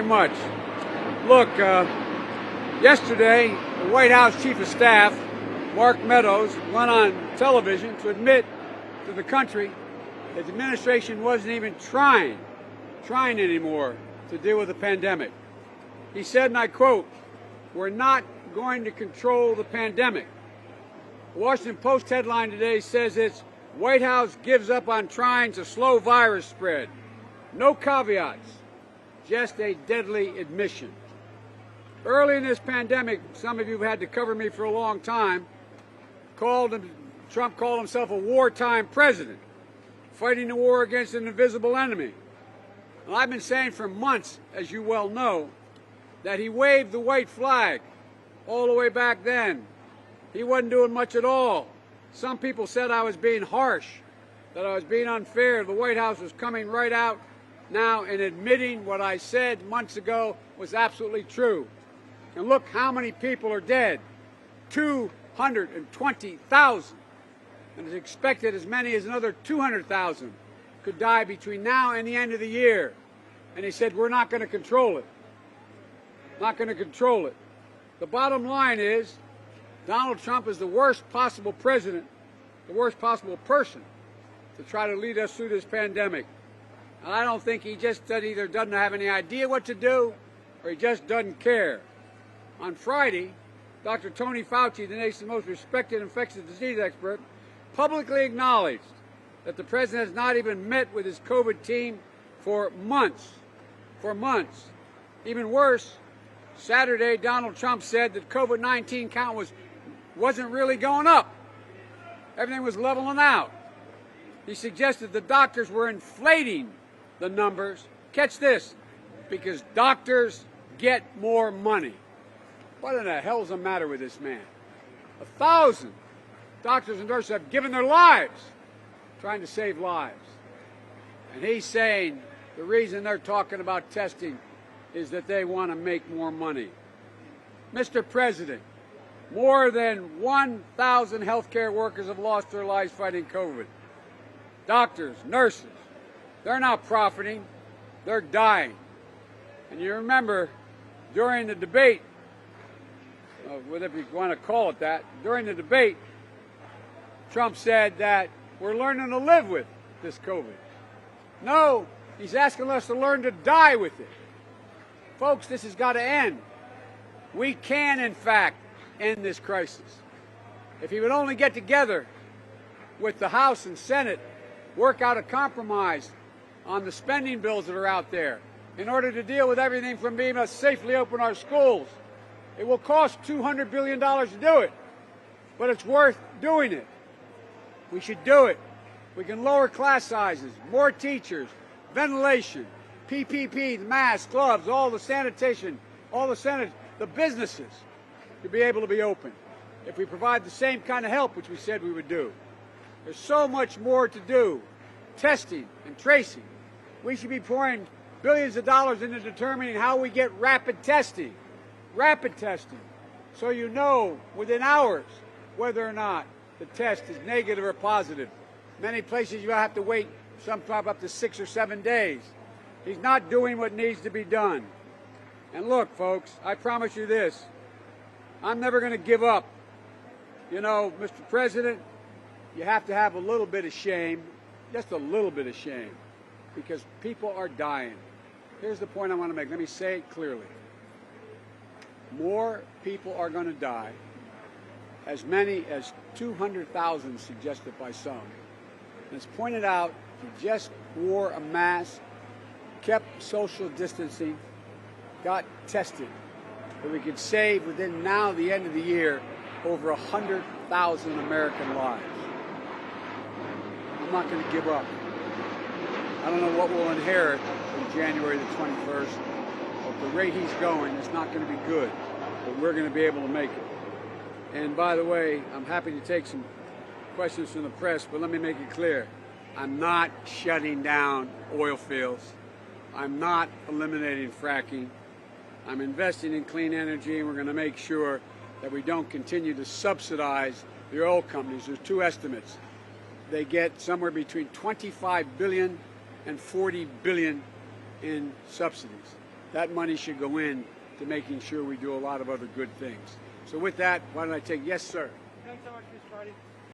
Much. Look, yesterday, the White House Chief of Staff, Mark Meadows, went on television to admit to the country that the administration wasn't even trying anymore to deal with the pandemic. He said, and I quote, "We're not going to control the pandemic." The Washington Post headline today says it's White House gives up on trying to slow virus spread. No caveats. Just a deadly admission. Early in this pandemic, some of you have had to cover me for a long time, Trump called himself a wartime president, fighting the war against an invisible enemy. And I've been saying for months, as you well know, that he waved the white flag all the way back then. He wasn't doing much at all. Some people said I was being harsh, that I was being unfair. The White House was coming right out now and admitting what I said months ago was absolutely true. And look how many people are dead. 220,000. And it's expected as many as another 200,000 could die between now and the end of the year. And he said, we're not going to control it. Not going to control it. The bottom line is, Donald Trump is the worst possible president, the worst possible person to try to lead us through this pandemic. And I don't think he just either doesn't have any idea what to do or he just doesn't care. On Friday, Dr. Tony Fauci, the nation's most respected infectious disease expert, publicly acknowledged that the president has not even met with his COVID team for months. For months. Even worse, Saturday, Donald Trump said that COVID-19 count wasn't really going up. Everything was leveling out. He suggested the doctors were inflating the numbers. Catch this, because doctors get more money. What in the hell's the matter with this man? 1,000 doctors and nurses have given their lives trying to save lives. And he's saying the reason they're talking about testing is that they want to make more money. Mr. President, more than 1,000 healthcare workers have lost their lives fighting COVID. Doctors, nurses, they're not profiting, they're dying. And you remember during the debate, whatever you want to call it that, during the debate, Trump said that we're learning to live with this COVID. No, he's asking us to learn to die with it. Folks, this has got to end. We can, in fact, end this crisis. If he would only get together with the House and Senate, work out a compromise on the spending bills that are out there in order to deal with everything from being able to safely open our schools. It will cost $200 billion to do it, but it's worth doing it. We should do it. We can lower class sizes, more teachers, ventilation, PPP, masks, gloves, all the sanitation, the businesses to be able to be open if we provide the same kind of help which we said we would do. There's so much more to do. Testing and tracing. We should be pouring billions of dollars into determining how we get rapid testing. Rapid testing. So you know within hours whether or not the test is negative or positive. Many places you have to wait, some up to 6 or 7 days. He's not doing what needs to be done. And look, folks, I promise you this. I'm never going to give up. You know, Mr. President, you have to have a little bit of shame, just a little bit of shame, because people are dying. Here's the point I want to make. Let me say it clearly. More people are going to die, as many as 200,000 suggested by some. And it's pointed out, if you just wore a mask, kept social distancing, got tested, that we could save within now the end of the year over 100,000 American lives. I'm not going to give up. I don't know what we'll inherit on January the 21st. At the rate he's going, it's not going to be good. But we're going to be able to make it. And by the way, I'm happy to take some questions from the press, but let me make it clear. I'm not shutting down oil fields. I'm not eliminating fracking. I'm investing in clean energy, and we're going to make sure that we don't continue to subsidize the oil companies. There's two estimates. They get somewhere between $25 billion and $40 billion in subsidies. that money should go in to making sure we do a lot of other good things. So with that, why don't I take, yes, sir. Thanks so much, Mr. Carty.